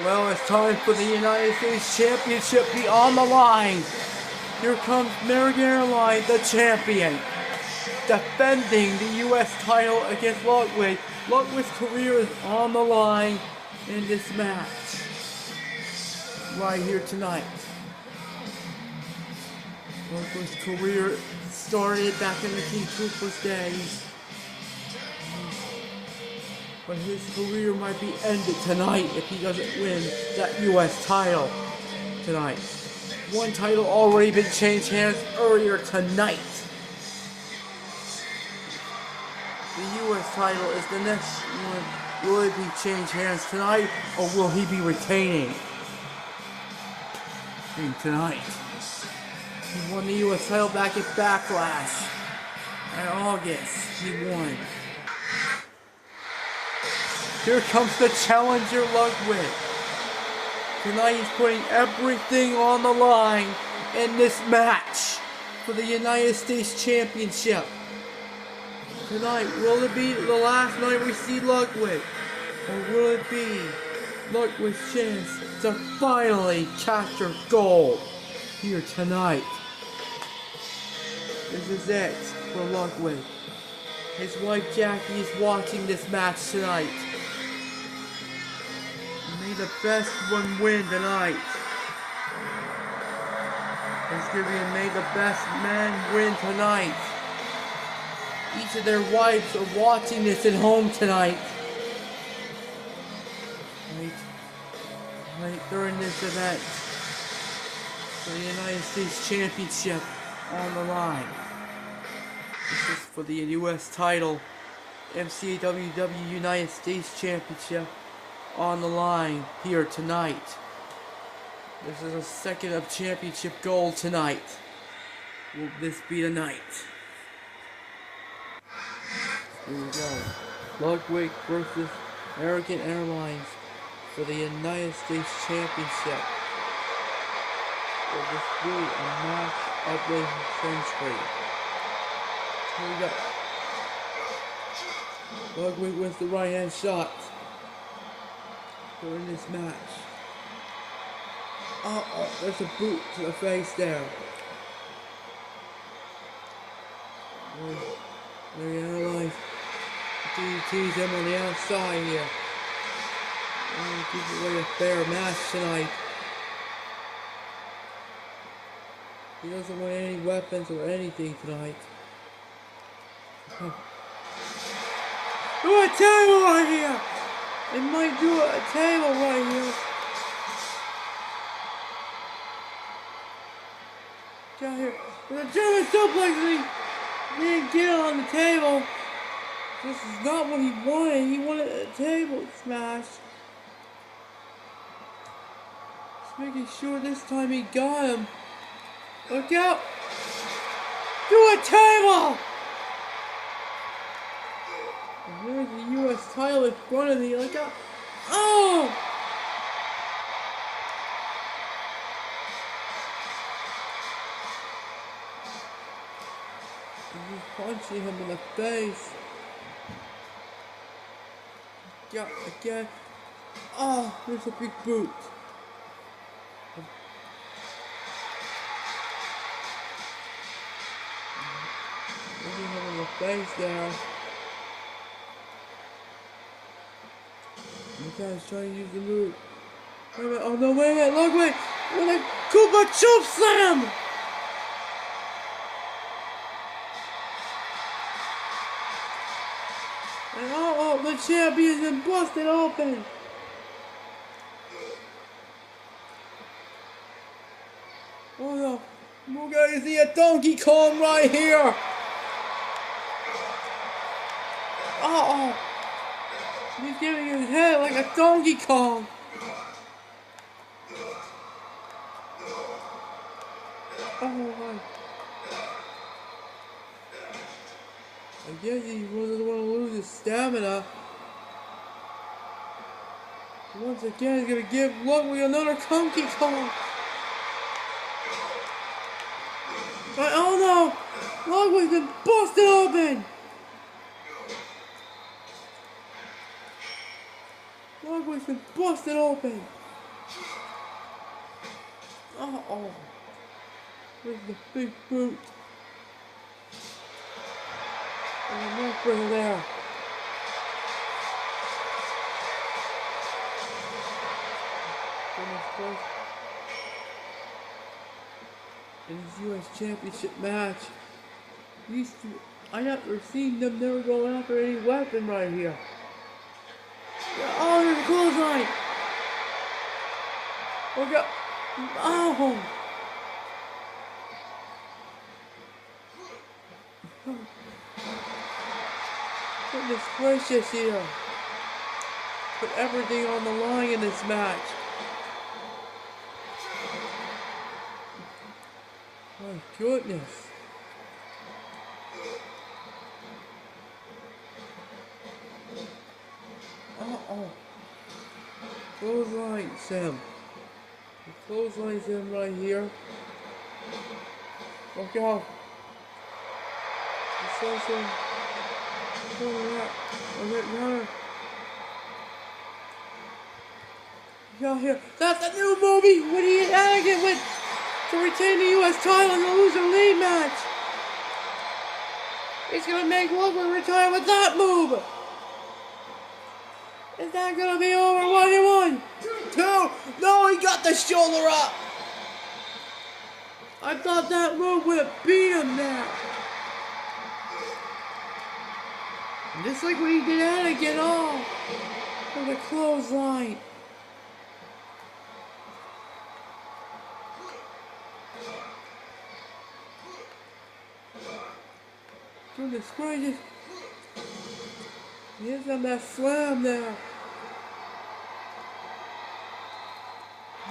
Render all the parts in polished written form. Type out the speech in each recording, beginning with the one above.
Well, it's time for the United States Championship to be on the line. Here comes American Airlines, the champion, defending the U.S. title against Ludwig. Ludwig's career is on the line in this match right here tonight. Ludwig's career started back in the King Troopers days, but his career might be ended tonight if he doesn't win that U.S. title tonight. One title already been changed hands earlier tonight. The U.S. title is the next one. Will it be changed hands tonight, or will he be retaining tonight? He won the U.S. title back at Backlash in August. He won. Here comes the challenger, Ludwig. Tonight he's putting everything on the line in this match for the United States Championship. Tonight, will it be the last night we see Ludwig? Or will it be Ludwig's chance to finally capture gold here tonight? This is it for Ludwig. His wife Jackie is watching this match tonight. May the best one win tonight. It's gonna be may the best man win tonight. Each of their wives are watching this at home tonight. Right during this event for the United States Championship on the line. This is for the U.S. title, MCAWW United States Championship on the line here tonight. This is a second of championship gold tonight. Will this be the night? Here we go. Ludwig versus American Airlines for the United States Championship. Will this be a match of the century? Here we go. Ludwig with the right hand shot during this match. Oh, there's a boot to the face there. American Airlines DDTs him on the outside here. Give away a fair match tonight. He doesn't want any weapons or anything tonight. Do a table right here! It might do a table right here. Get out here. There's a German suplex. He didn't get on the table. This is not what he wanted. He wanted a table smash. Just making sure this time he got him. Look out! Do a table! And there's the U.S. title in front of me. Look out! Oh! He's punching him in the face. Yeah, again. Oh, there's a big boot. Hitting him in the face there. The guy's trying to use the move. Wait a minute. Oh no, wait a minute. Look, wait. With a Koopa choke slam! And oh, the champion's been busted open. Oh no, we're gonna see a Donkey Kong right here. Oh, he's giving his head like a Donkey Kong. Oh my. I guess he doesn't want to lose his stamina. Once again, he's going to give Ludwig another Donkey Kong. But oh no! Ludwig's been busted open! Ludwig's been busted open! Uh-oh. With the big boot. And the neck right there. In his U.S. Championship match, I never seen them never go after any weapon right here. Oh, there's a clothesline. Look out. Oh. Goodness gracious here. Put everything on the line in this match. My goodness. Uh-oh. Clotheslines him. Clotheslines him right here. Look out. It's also... Got here. That's a new movie when he and Anakin went to retain the U.S. title in the loser lead match. He's gonna make Ludwig retire with that move. Is that gonna be over? 1-1. 2. No, he got the shoulder up. I thought that move would have beat him now. Just like when he did Anakin, oh, with a clothesline. Goodness gracious. He is on that slam now.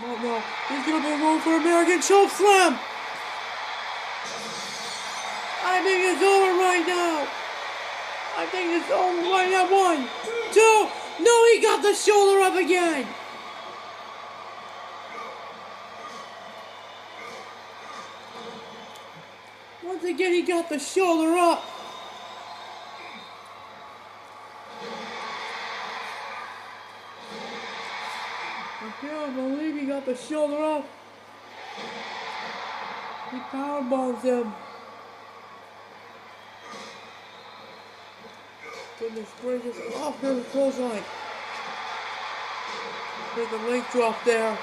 No, he's gonna be going for American choke slam. I think it's over right now. I think it's over right now. 1, 2. No, he got the shoulder up again. Once again, he got the shoulder up. I can't believe he got the shoulder up. He powerbombs him. Goodness gracious. Oh, here's the clothesline. Here's the leg drop there.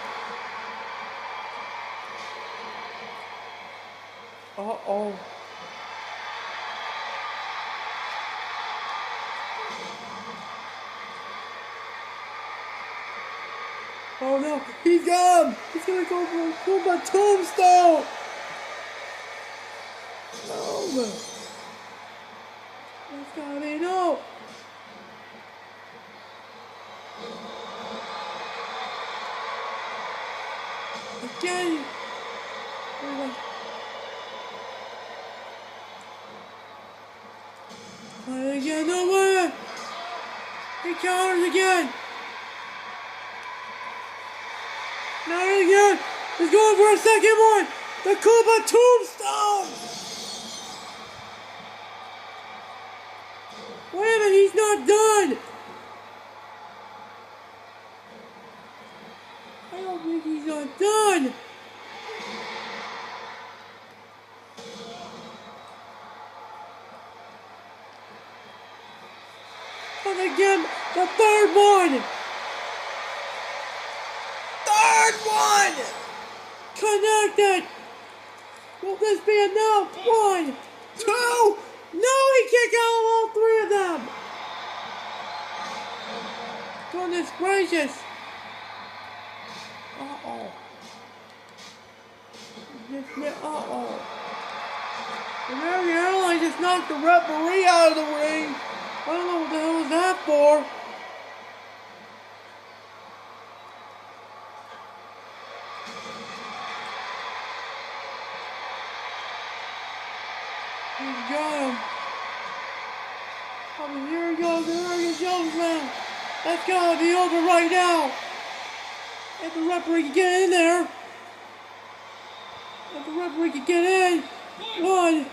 Uh-oh. Oh no, he's got him! He's gonna go for a Kumba tombstone! No! That's gotta be no! Again! Again, no way! He counters again! Now again! He's going for a second one! The Koopa Tombstone! Wait a minute, he's not done! I don't think he's not done! And again, the third one! Third one! Connected! Will this be enough? 1, 2! No, he kicked out all 3 of them! Goodness gracious! Uh-oh. Uh-oh. American Airlines just knocked the referee out of the ring! I don't know what the hell was that for. He's got him. I mean, here he goes, American Jones now. That's gotta be over right now. If the referee can get in there. If the referee can get in. 1,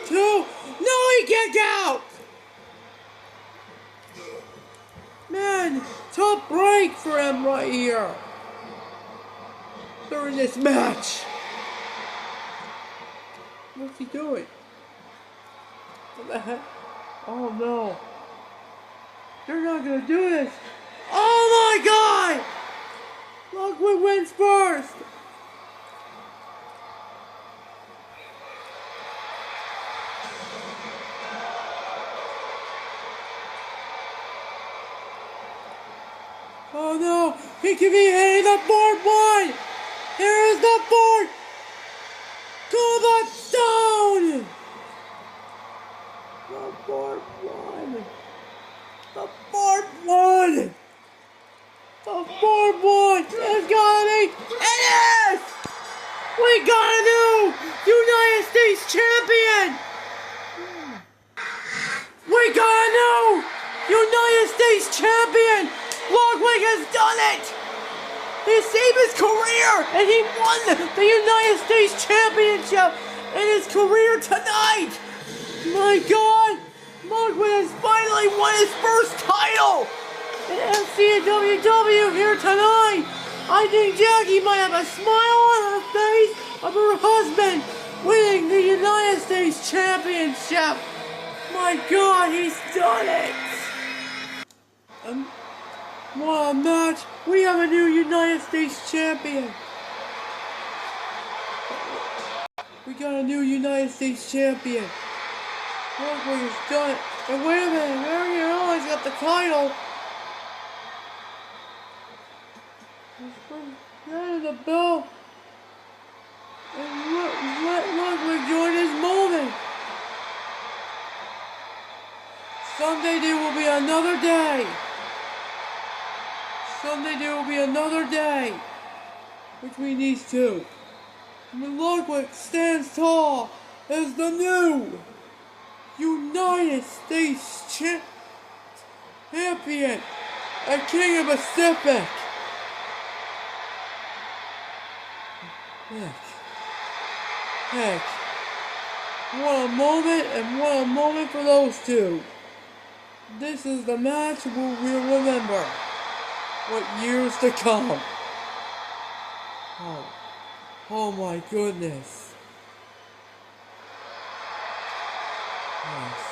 2. No, he kicked out! Man, tough break for him right here during this match. What's he doing? What the heck? Oh no. They're not gonna do this. Oh my god! Ludwig wins first! Oh no! He could be hitting the fourth one! Here is the fourth! Cobblestone! The fourth one! The fourth one! The fourth one! It's gotta be! It is! We got a new United States champion! We got a new United States champion! Ludwig has done it! He saved his career and he won the United States Championship in his career tonight! My God! Ludwig has finally won his first title in MCAWW here tonight! I think Jackie might have a smile on her face of her husband winning the United States Championship! My God, he's done it! What a match! We have a new United States champion! We got a new United States champion! Ludwig has done it! And wait a minute, Airlines got the title! Let's the bell and let Ludwig join his moment! Someday there will be another day! Someday there will be another day between these two. And Ludwig stands tall as the new United States champion, a king of the Pacific. Heck, what a moment, and what a moment for those two. This is the match we'll remember. What years to come. Oh my goodness. Yes.